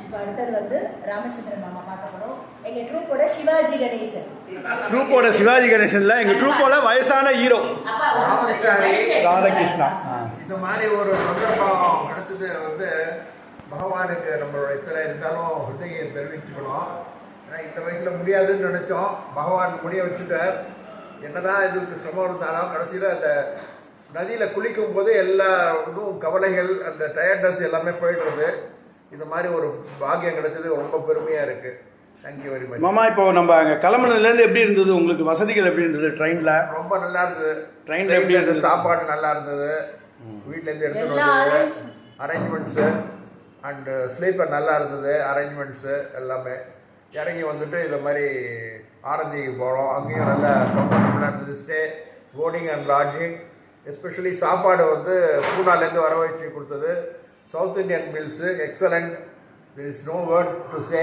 இப்போ அடுத்தது வந்து ராமச்சந்திரன் மாமா பார்க்க போகிறோம். எங்கள் ட்ரூப்போட சிவாஜி கணேசன். ட்ரூப்போட சிவாஜி கணேசன்ல எங்கள் ட்ரூப்போட வயசான ஹீரோ ராதாகிருஷ்ணா. இந்த மாதிரி ஒரு சந்தர்ப்பம் கிடைச்சது வந்து பகவானுக்கு நம்மளோட இத்தனை இருந்தாலும் ஹிருதயை தெரிவிச்சுக்கணும். ஏன்னா இந்த வயசில் முடியாதுன்னு நினச்சோம், பகவான் முடிய வச்சுட்டார். என்னதான் இதுக்கு சிரமம் இருந்தாலும் கடைசியில் அந்த நதியில் குளிக்கும் போது எல்லா இதுவும் கவலைகள் அந்த டயர்ட்னஸ் எல்லாமே போயிடுறது. இந்த மாதிரி ஒரு பாக்கியம் கிடைச்சது ரொம்ப பெருமையாக இருக்குது. தேங்க்யூ வெரி மச் மாமா. இப்போ நம்ம அங்கே கிளம்புனதுலேருந்து எப்படி இருந்தது உங்களுக்கு? வசதிகள் எப்படி இருந்தது ட்ரெயினில்? ரொம்ப நல்லா இருந்தது. ட்ரெயினில் எப்படி இருந்தது? சாப்பாடு நல்லா இருந்தது. வீட்டிலேருந்து எடுத்துகிட்டு வந்தது அரேஞ்ச்மெண்ட்ஸு அண்டு ஸ்லீப்பர் நல்லா இருந்தது. அரேஞ்ச்மெண்ட்ஸு எல்லாமே இறங்கி வந்துட்டு இந்த மாதிரி ஆரஞ்சிக்கு போகிறோம். அங்கேயும் நல்லா கம்ஃபர்டபுளாக இருந்தது. Stay, boarding and lodging. Especially சாப்பாடு வந்து பூனாலேருந்து வர வச்சு கொடுத்தது. South Indian meals excellent. There is no word to say.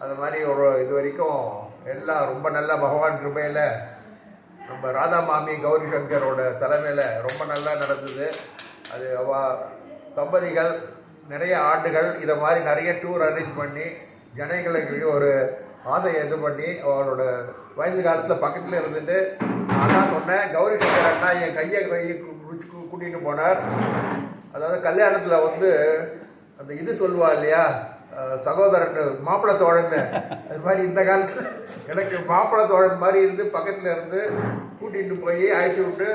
அது மாதிரி ஒரு இது வரைக்கும் எல்லாம் ரொம்ப நல்லா பகவான் கிருபையில் நம்ம ராதா மாமி கௌரி சங்கரோட தலைமையில் ரொம்ப நல்லா நடந்தது. அது தம்பதிகள் நிறைய ஆண்டுகள் இதை மாதிரி நிறைய டூர் அரேஞ்ச் பண்ணி ஜனங்களுக்கு ஒரு ஆசையை இது பண்ணி அவளோட வயசு காலத்தில் பக்கத்தில் இருந்துட்டு நான் தான் சொன்னேன், கௌரி சங்கர் அண்ணா என் கையை கூட்டிகிட்டு போனார். அதாவது கல்யாணத்தில் வந்து அந்த இது சொல்லுவா இல்லையா, சகோதரன் மாப்பிள்ளை தோழன்னு, அது மாதிரி இந்த காலத்தில் எனக்கு மாப்பிள்ளை தோழன் மாதிரி இருந்து பக்கத்தில் இருந்து கூட்டிகிட்டு போய் அழைச்சி விட்டு,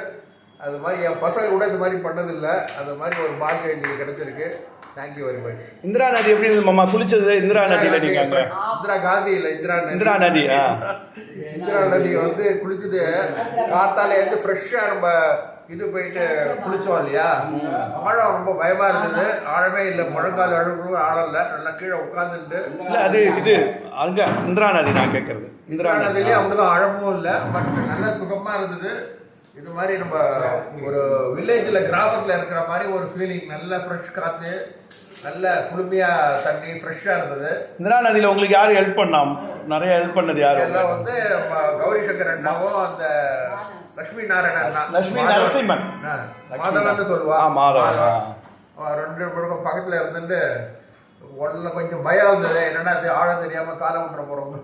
அது மாதிரி என் பசங்க கூட இது மாதிரி பண்ணதில்லை. அது மாதிரி ஒரு பாக்கியம் எங்களுக்கு கிடைச்சிருக்கு. Thank you very much. இந்திரா நதி எப்படி இருந்தது மாமா? குளிச்சது இந்திரா நதியில் நீங்க? இந்திரா காந்தி இல்லை, இந்திரா நதி. இந்திரா நதி வந்து குளிச்சது காத்தால இருந்து ஃப்ரெஷ்ஷாக நம்ம இது போயிட்டு குளிச்சோம் இல்லையா. ஆழம் ரொம்ப பயமா இருந்தது. ஆழமே இல்லை, முழங்கால் அழுகும் ஆழம் இல்லை. நல்லா கீழே உட்காந்துட்டு இல்லை அது இது அங்கே இந்திரா நதி நான் கேட்கறது. இந்திரா நதிலேயே அப்படிதான் ஆழமும் இல்லை, பட் நல்லா சுகமா இருந்தது. இது மாதிரி நம்ம ஒரு வில்லேஜில் கிராமத்தில் இருக்கிற மாதிரி ஒரு ஃபீலிங். நல்ல ஃப்ரெஷ் காற்று, நல்ல குளுமையாக தண்ணி, ஃப்ரெஷ்ஷாக இருந்தது. இந்திரா நதியில் உங்களுக்கு யார் ஹெல்ப் பண்ணாம்? நிறைய ஹெல்ப் பண்ணது யார்? எல்லாம் வந்து நம்ம கௌரி சங்கர் அண்ணாவும் அந்த லட்சுமி நாராயண அண்ணா, லட்சுமி நரசிம்மன் மாதவன் சொல்லுவா. ரெண்டு பேருக்கும் பக்கத்தில் இருந்துட்டு ஒன்றில் கொஞ்சம் பயம் இருந்தது. என்னென்னா அது ஆழம் தெரியாமல் காலை விட்டுற போகிறோம்னு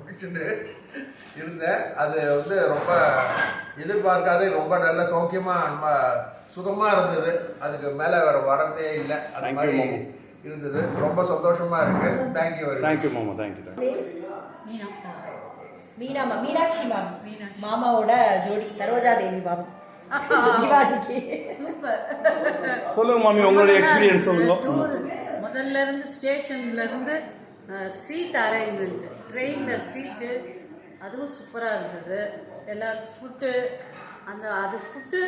இருந்தேன். அது வந்து ரொம்ப எதிர்பார்க்காத ரொம்ப நல்ல சௌக்கியமாக நம்ம சுகமாக இருந்தது. அதுக்கு மேலே வேறு வரதே இல்லை. அது மாதிரி இருந்தது. ரொம்ப சந்தோஷமாக இருக்குது. Thank you very much. தேங்க்யூ மாமா. தேங்க்யூ. மீனாட்சி மேம், மாமாவோட ஜோடி சரோஜா தேவி மாமி. சிவாஜிக்கு சூப்பர். சொல்லுங்க மாமி, உங்களுடைய எக்ஸ்பீரியன்ஸ் சொல்லுங்க. முதல்ல இருந்து ஸ்டேஷன்ல இருந்து சீட் அரேஞ்ச்மெண்ட், ட்ரெயினில் சீட்டு அதுவும் சூப்பராக இருந்தது. எல்லாருக்கும் ஃபுட்டு, அது ஃபுட்டு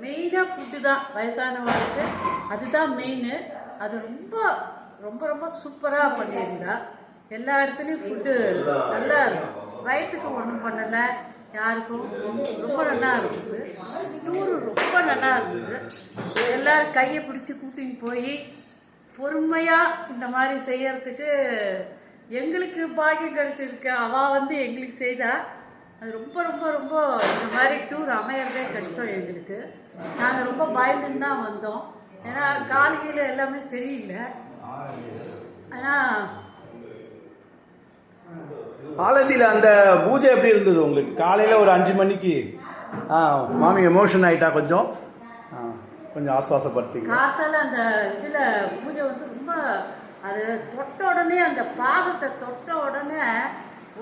மெயினாக ஃபுட்டு தான். வயசானவங்களுக்கு அதுதான் மெயின். அது ரொம்ப ரொம்ப ரொம்ப சூப்பராக பண்ணியிருந்தா. எல்லா இடத்துலையும் ஃபுட்டு நல்லா வயிற்றுக்கு ஒன்றும் பண்ணலை யாருக்கும். ரொம்ப நல்லா இருந்தது. டூரு ரொம்ப நல்லா இருந்தது. எல்லோரும் கையை பிடிச்சி கூட்டின்னு போய் பொறுமையாக இந்த மாதிரி செய்யறதுக்கு எங்களுக்கு பாக்கியம் கிடச்சிருக்கு. அவள் வந்து எங்களுக்கு செய்தா. அது ரொம்ப ரொம்ப ரொம்ப இந்த மாதிரி டூர் அமையறதே கஷ்டம் எங்களுக்கு. நாங்கள் ரொம்ப பயந்துன்னு தான் வந்தோம். ஏன்னா காலையில் எல்லாமே சரியில்லை. ஆனால் ஆலந்தியில் அந்த பூஜை எப்படி இருந்தது உங்களுக்கு? காலையில் ஒரு 5 மணிக்கு மாமி எமோஷன் ஆகிட்டா கொஞ்சம் ஆஸ்வாசப்படுத்தி. காத்தால அந்த இதில் பூஜை வந்து ரொம்ப, அது தொட்ட உடனே அந்த பாகத்தை தொட்ட உடனே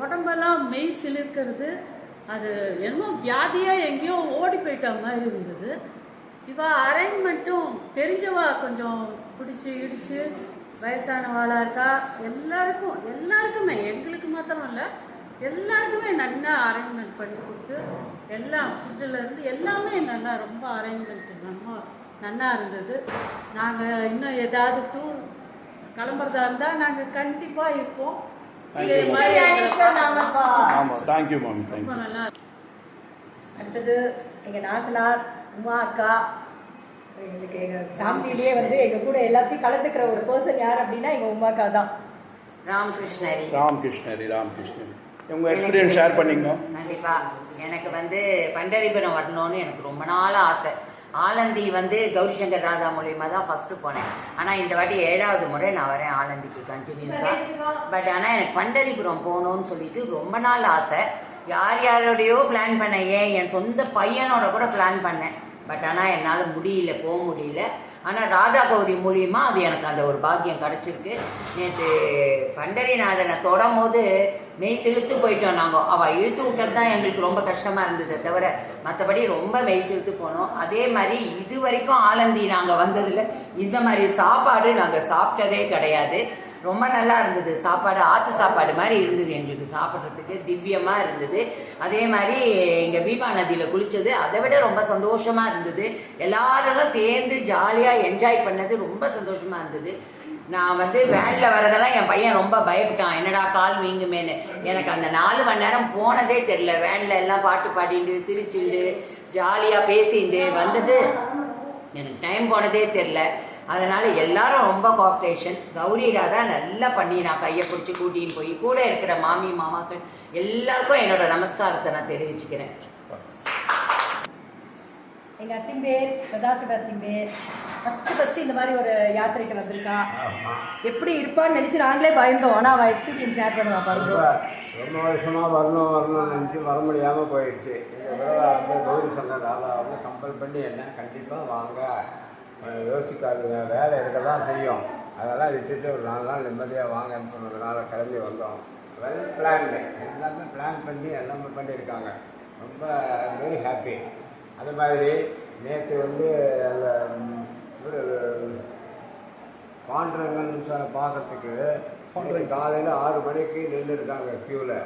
உடம்பெல்லாம் மெய் சிலிர்க்கிறது. அது என்னமோ வியாதியாக எங்கேயோ ஓடி போயிட்ட மாதிரி இருந்தது. இவள் அரேஞ்ச்மெண்ட்டும் தெரிஞ்சவா கொஞ்சம் பிடிச்சி இடித்து வயசானவாளாக இருக்கா. எல்லாருக்குமே எங்களுக்கு மாத்திரம் இல்லை, எல்லாருக்குமே நல்லா அரேஞ்ச்மெண்ட் பண்ணி கொடுத்து எல்லாம் ஃபுட்டுலேருந்து எல்லாமே நல்லா ரொம்ப அரேஞ்ச்மெண்ட் ரொம்ப நல்லா இருந்தது. நாங்கள் இன்னும் ஏதாவது டூர் கிளம்புறதா இருந்தால் நாங்கள் கண்டிப்பாக இருப்போம். தேங்க்யூ மாமி. ரொம்ப நல்லா. அடுத்தது எங்கள் நாத்தனார் உமா அக்கா. எங்களுக்கு எங்கள் ஃபேமிலியிலே வந்து எங்கள் கூட எல்லாத்தையும் கலந்துக்கிற ஒரு பர்சன் யார் அப்படின்னா எங்கள் உமா அக்கா தான். ராமகிருஷ்ணரி. உங்கள் எக்ஸ்பீரியன்ஸ் ஷேர் பண்ணிங்க. கண்டிப்பாக எனக்கு வந்து பண்டரிபுரம் வரணும்னு எனக்கு ரொம்ப நாள் ஆசை. ஆலந்தி வந்து கௌரி சங்கர் ராதா மூலியமாக தான் ஃபஸ்ட்டு போனேன். ஆனால் இந்த வாட்டி 7வது முறை நான் வரேன் ஆலந்திக்கு கண்டினியூஸாக. பட் ஆனால் எனக்கு பண்டரிபுரம் போகணுன்னு சொல்லிட்டு ரொம்ப நாள் ஆசை. யார் யாரோடையோ பிளான் பண்ணேன், ஏன் என் சொந்த பையனோட கூட பிளான் பண்ணேன். பட் ஆனால் என்னால் முடியல, போக முடியல. ஆனால் ராதா கௌரி மூலியமாக அது எனக்கு அந்த ஒரு பாக்கியம் கிடச்சிருக்கு. நேற்று பண்டரிநாதனை தொடும் போது மெய் செலுத்து போயிட்டோம். நாங்கள் அவள் இழுத்து விட்டது தான் எங்களுக்கு ரொம்ப கஷ்டமாக இருந்ததை தவிர மற்றபடி ரொம்ப மெய் செலுத்து போனோம். அதே மாதிரி இது வரைக்கும் ஆலந்தி நாங்கள் வந்ததில் இந்த மாதிரி சாப்பாடு நாங்கள் சாப்பிட்டதே கிடையாது. ரொம்ப நல்லா இருந்தது சாப்பாடு, ஆற்று சாப்பாடு மாதிரி இருந்தது எங்களுக்கு சாப்பிட்றதுக்கு, திவ்யமாக இருந்தது. அதே மாதிரி இங்கே பீமா நதியில் குளித்தது அதை விட ரொம்ப சந்தோஷமாக இருந்தது. எல்லாரும் சேர்ந்து ஜாலியாக என்ஜாய் பண்ணது ரொம்ப சந்தோஷமாக இருந்தது. நான் வந்து வேனில் வரதெல்லாம் என் பையன் ரொம்ப பயப்பட்டான், என்னடா கால் வீங்குமேன்னு. எனக்கு அந்த 4 மணி நேரம் போனதே தெரில. வேனில் எல்லாம் பாட்டு பாடிண்டு சிரிச்சுண்டு ஜாலியாக பேசிண்டு வந்தது எனக்கு டைம் போனதே தெரில. அதனால் எல்லாரும் ரொம்ப கோஆப்ரேஷன். கௌரி ராதா நல்லா பண்ணி நான் கையை பிடிச்சி கூட்டின்னு போய் கூட இருக்கிற மாமி மாமாக்கள் எல்லாருக்கும் என்னோட நமஸ்காரத்தை நான் தெரிவிச்சுக்கிறேன். எங்கள் அத்திம்பேர் சதாசிவ அத்திம்பேர் ஃபஸ்ட்டு இந்த மாதிரி ஒரு யாத்திரைக்கு வந்திருக்கா. எப்படி இருப்பான்னு நினச்சி நாங்களே பயந்தோம். ஆனால் அவள் எக்ஸ்பீரியன்ஸ் ஷேர் பண்ணுவா பாருங்க. ரொம்ப வருஷமாக வரணும்னு நினச்சி வர முடியாமல் போயிடுச்சு. இந்த தடவை வந்து கௌரி சங்கர் ராதா வந்து கம்பல் பண்ணி என்ன கண்டிப்பாக வாங்க, யோசிக்காதுங்க, வேலை இருக்க தான் செய்யும், அதெல்லாம் விட்டுட்டு ஒரு 4 நாள் நிம்மதியாக வாங்கன்னு சொன்னதுனால கிளம்பி வந்தோம். வெல் பிளான்டு, எல்லாமே பிளான் பண்ணி எல்லாமே பண்ணியிருக்காங்க. ரொம்ப வெரி ஹாப்பி. அது மாதிரி நேற்று வந்து அந்த ஒரு பாண்டரங்கன் பார்க்கறதுக்கு காலையில் 6 மணிக்கு நின்றுருக்காங்க க்யூவில்.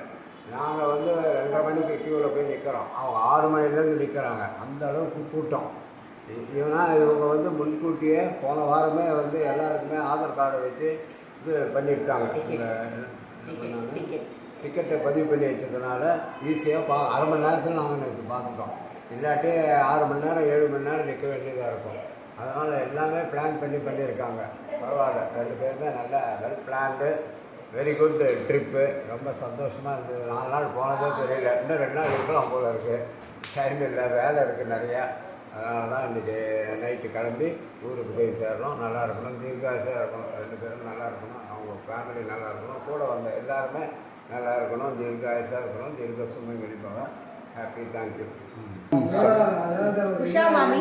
நாங்கள் வந்து 2:30 மணிக்கு க்யூவில் போய் நிற்கிறோம். அவங்க 6 மணிலேருந்து நிற்கிறாங்க. அந்த அளவுக்கு கூட்டம். இவங்க வந்து முன்கூட்டியே போன வாரமே வந்து எல்லாருக்குமே ஆதார் கார்டை வச்சு இது பண்ணிவிட்டாங்க. டிக்கெட்டை பதிவு பண்ணி வச்சதுனால ஈஸியாக அரை மணி நேரத்தில் நாங்கள் நேற்று பார்த்துட்டோம். இல்லாட்டி 6 மணி நேரம் 7 மணி நேரம் நிற்க வேண்டியதாக இருக்கும். அதனால் எல்லாமே பிளான் பண்ணியிருக்காங்க. பரவாயில்ல, 2 பேருமே நல்லா well planned, very good trip. ரொம்ப சந்தோஷமாக இருந்தது. 4 நாள் போனதே தெரியல. இன்னும் 2 நாள் இருக்கலாம் போல இருக்குது. டைம் இல்லை, வேலை இருக்குது நிறையா. அதனால தான் இன்றைக்கி நைட்டு கிளம்பி ஊருக்கு போய் சேரணும். நல்லா இருக்கணும், தீர்காசாக இருக்கணும். 2 பேரும் நல்லா இருக்கணும், அவங்க ஃபேமிலி நல்லா இருக்கணும், கூட வந்த எல்லாருமே நல்லா இருக்கணும், தீர்காசாக இருக்கணும், தீர்க்க சுமம் கழிப்பாங்க. Happy, thank you. உஷா மாமி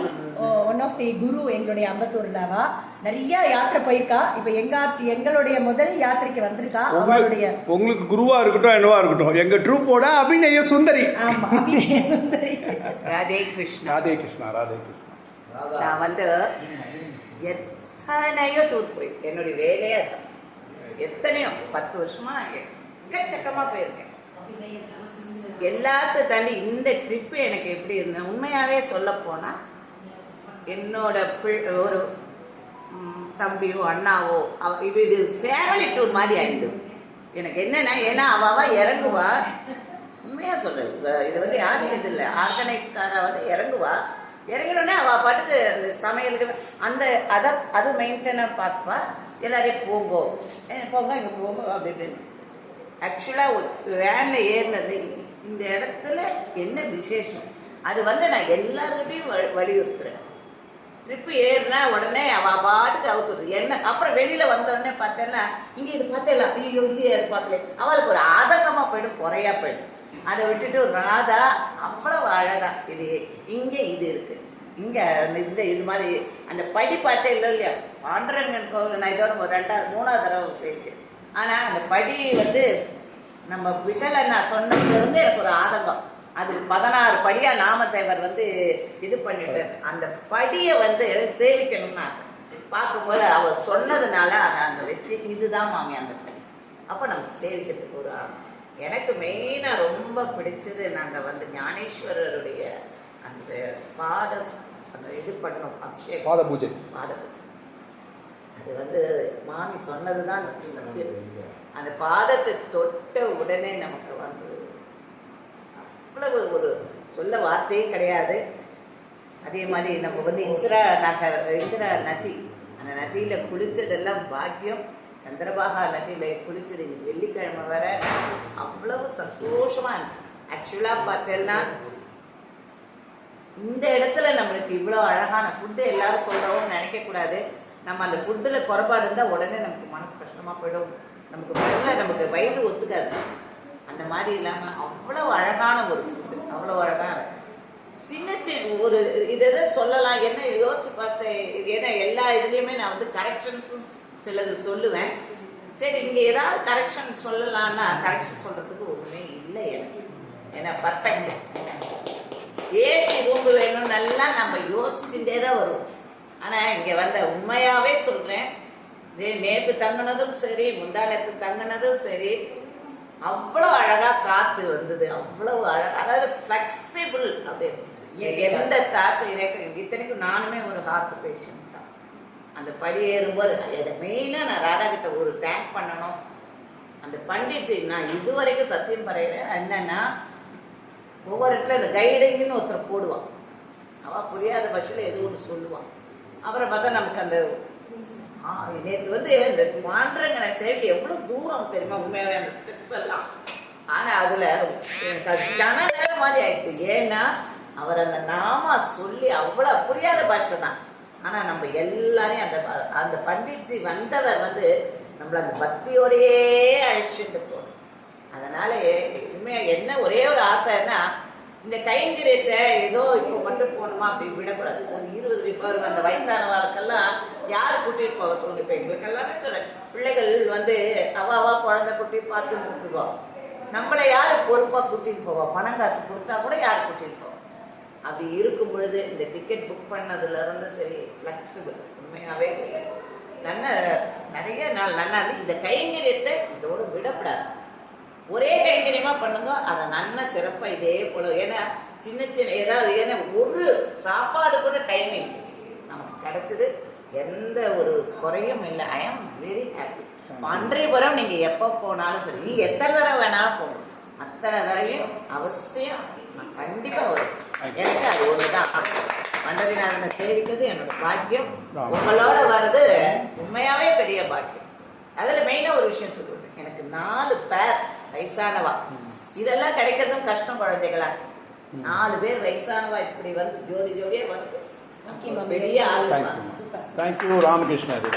ஒன் ஆஃப் தி குரு எங்களுடைய அம்பத்தூர்லவா நிறைய யாத்திரை போயிருக்கா. இப்போ எங்களுடைய முதல் யாத்திரைக்கு வந்திருக்கா. அவங்களுடைய உங்களுக்கு குருவா இருக்கட்டும் என்னவா இருக்கட்டும், எங்க ட்ரூப்போட அபிநய சுந்தரி. ஆமா, அபிநய சுந்தரி. ராதே கிருஷ்ணா. ராதே கிருஷ்ணா. ராதே கிருஷ்ணா. நான் வந்து எத்தனையோ டூர் போய் என்னுடைய வேலையே தான். எத்தனையோ 10 வருஷமா எக்கச்சக்கமாக போயிருக்கேன். எல்லாத்தையும் தாண்டி இந்த ட்ரிப்பு எனக்கு எப்படி இருந்தேன் உண்மையாகவே சொல்ல போனால், என்னோட ஒரு தம்பியோ அண்ணாவோ இது ஃபேமிலி டூர் மாதிரி ஆகிடுது எனக்கு. என்னென்னா, ஏன்னா அவள் இறங்குவா. உண்மையாக சொல்கிறது, இது வந்து யாரும் இது இல்லை, ஆர்கனைஸ்காராக வந்து இறங்குவா. இறங்கினோடனே அவள் பாட்டுக்கு அந்த சமையலுக்கு அந்த அது மெயின்டைனாக பார்த்துப்பா. எல்லாரையும் போங்கோ போங்க இங்கே போங்க அப்படி இப்படின்னு. ஆக்சுவலாக வேனில் ஏறினது இந்த இடத்துல என்ன விசேஷம், அது வந்து நான் எல்லாருக்கிட்டையும் வலியுறுத்துறேன். ட்ரிப்பு ஏறினா உடனே அவள் பாட்டுக்கு அவுத்துடுது என்ன. அப்புறம் வெளியில் வந்தோடனே பார்த்தேன்னா, இங்கே இது பார்த்தேலாம், ஐயோ இல்லையே அது பார்க்கல, அவளுக்கு ஒரு ஆதங்கமாக போயிடும், குறையா போயிடும். அதை விட்டுட்டு ராதா அவ்வளவு அழகா இது இங்கே இது இருக்கு, இங்கே இந்த இது மாதிரி அந்த படி பார்த்தே இல்லை இல்லையா. பாண்டரங்கன் கோவில் நான் இதோட ஒரு 3ஆவது தடவை சேர்க்கிறேன். ஆனால் அந்த படி வந்து நம்ம விட்டலை நான் சொன்னது வந்து எனக்கு ஒரு ஆதங்கம். அது 16 படியாக நாமதேவர் வந்து இது பண்ணிட்டு அந்த படியை வந்து சேவிக்கணும்னு ஆசை. பார்க்கும்போது அவர் சொன்னதுனால அதை அந்த வச்சு இதுதான் மாமி அந்த படி. அப்போ நமக்கு சேவிக்கிறதுக்கு ஒரு எனக்கு மெயினாக ரொம்ப பிடிச்சது, நாங்கள் வந்து ஞானேஸ்வரருடைய அந்த அந்த இது பண்ணோம், அபிஷேகம், பாத பூஜை. அது வந்து மாமி சொன்னது தான் சத்தியம். அந்த பாதத்தை தொட்ட உடனே நமக்கு வந்து அவ்வளவு ஒரு சொல்ல வார்த்தையே கிடையாது. அதே மாதிரி நம்ம வந்து இந்திரா நதி, அந்த நதியில் குளித்ததெல்லாம் பாக்கியம். சந்திரபாகா நதியில் குளித்தது வெள்ளிக்கிழமை வர அவ்வளவு சந்தோஷமாக இருந்துச்சு. ஆக்சுவலாக பார்த்தேன்னா இந்த இடத்துல நம்மளுக்கு இவ்வளோ அழகான ஃபுட்டு எல்லாரும் சொல்கிறோம்னு நினைக்கக்கூடாது. நம்ம அந்த ஃபுட்டில் குறைபாடு இருந்தால் உடனே நமக்கு மனசு கஷ்டமாக போயிடும், நமக்கு முதல்ல நமக்கு வயிறு ஒத்துக்காது. அந்த மாதிரி இல்லாமல் அவ்வளோ அழகான ஒரு ஃபுட்டு, அவ்வளோ அழகான சின்ன சின்ன ஒரு இதை சொல்லலாம். என்ன யோசிச்சு பார்த்தேன், ஏன்னா எல்லா இதுலேயுமே நான் வந்து கரெக்ஷன்ஸும் சிலது சொல்லுவேன். சரி இங்கே ஏதாவது கரெக்ஷன் சொல்லலான்னா கரெக்ஷன் சொல்கிறதுக்கு ஒன்றுமே இல்லை எனக்கு. ஏன்னா பர்ஃபெக்ட் ஏசி ரூம் வேணும் நல்லா நம்ம யோசிச்சுட்டே தான் வருவோம். ஆனால் இங்கே வந்த உண்மையாகவே சொல்கிறேன், நேற்று தங்கினதும் சரி முந்தா நேற்று தங்கினதும் சரி அவ்வளோ அழகாக காற்று வந்தது, அவ்வளோ அழகாக, அதாவது ஃப்ளெக்சிபிள். அப்படியே எந்த தாட்சி இத்தனைக்கும் நானுமே ஒரு ஹார்ட் பேஷண்ட் தான். அந்த படி ஏறும்போது அதை மெயினாக நான் ராதா கிட்ட ஒரு தேங்க் பண்ணணும். அந்த பண்டிட்ஜி நான் இது வரைக்கும் சத்தியம் பறையிறேன் என்னன்னா, ஒவ்வொரு இடத்துல இந்த கைடிங்னு ஒருத்தர் போடுவான், அவள் புரியாத பஸ்ஸில் எது ஒன்று சொல்லுவான். அப்புறம் பார்த்தா நமக்கு அந்த நேற்று வந்து இந்த மாற்றங்கிற சேஃப்டி எவ்வளோ தூரம் தெரியுமா உண்மையாகவே அந்த ஸ்டெப்ஸ் எல்லாம். ஆனால் அதில் எனக்கு அது கன நேரம் மாதிரி ஆயிடுச்சு. ஏன்னா அவர் அந்த நாமா சொல்லி அவ்வளோ புரியாத பாஷை தான். ஆனால் நம்ம எல்லாரையும் அந்த அந்த பண்டிட்ஜி வந்தவர் வந்து நம்மளை அந்த பக்தியோடையே அழிச்சுட்டு போகணும். அதனால உண்மையாக என்ன ஒரே ஒரு ஆசைன்னா, இந்த கைங்கரியத்தை ஏதோ இப்போ மட்டும் போகணுமா அப்படி விடக்கூடாது. ஒரு 20 பேர் அந்த வயசானவாளுக்கெல்லாம் யார் கூட்டிகிட்டு போக சொல்லுங்க. இப்போ எங்களுக்கு எல்லாமே சொல்ல பிள்ளைகள் வந்து அவாவா குழந்தை குட்டி பார்த்து முக்குதோ, நம்மளை யார் பொறுப்பாக கூட்டிகிட்டு போவோம்? பணம் காசு கொடுத்தா கூட யார் கூட்டிகிட்டு போவோம்? அப்படி இருக்கும் பொழுது இந்த டிக்கெட் புக் பண்ணதுலேருந்து சரி ஃப்ளெக்சிபிள் உண்மையாகவே சரி நிறைய நாள் நல்லா இருந்து இந்த கைங்கரியத்தை இதோடு விடக்கூடாது. ஒரே கைங்கரியமாக பண்ணுங்க, அதை நல்லா சிறப்பாக இதே போல. ஏன்னா சின்ன சின்ன ஏதாவது ஏன்னா ஒரு சாப்பாடு கூட டைமிங் நமக்கு கிடைச்சது, எந்த ஒரு குறையும் இல்லை. ஐ ஆம் வெரி ஹாப்பி. பன்றிபுரம் நீங்கள் எப்போ போனாலும் சரி, நீங்கள் எத்தனை தடவை வேணாலும் போகணும், அத்தனை தடவையும் அவசியம் நான் கண்டிப்பாக வரும். எனக்கு அது ஒன்று தான், பண்டரிநாதனை சேவிக்கிறது என்னோட பாக்கியம். உங்களோட வர்றது உண்மையாகவே பெரிய பாக்கியம். அதில் மெயினாக ஒரு விஷயம் சொல்லுவேன், எனக்கு 4 பேர் வயசானவா, இதெல்லாம் கிடைக்கிறதும் கஷ்டம் குழந்தைகளா. 4 பேர் வயசானவா இப்படி வந்து ஜோடி ஜோடியாக வந்து பெரிய ஆசை. தேங்க்யூ ராமகிருஷ்ணன்.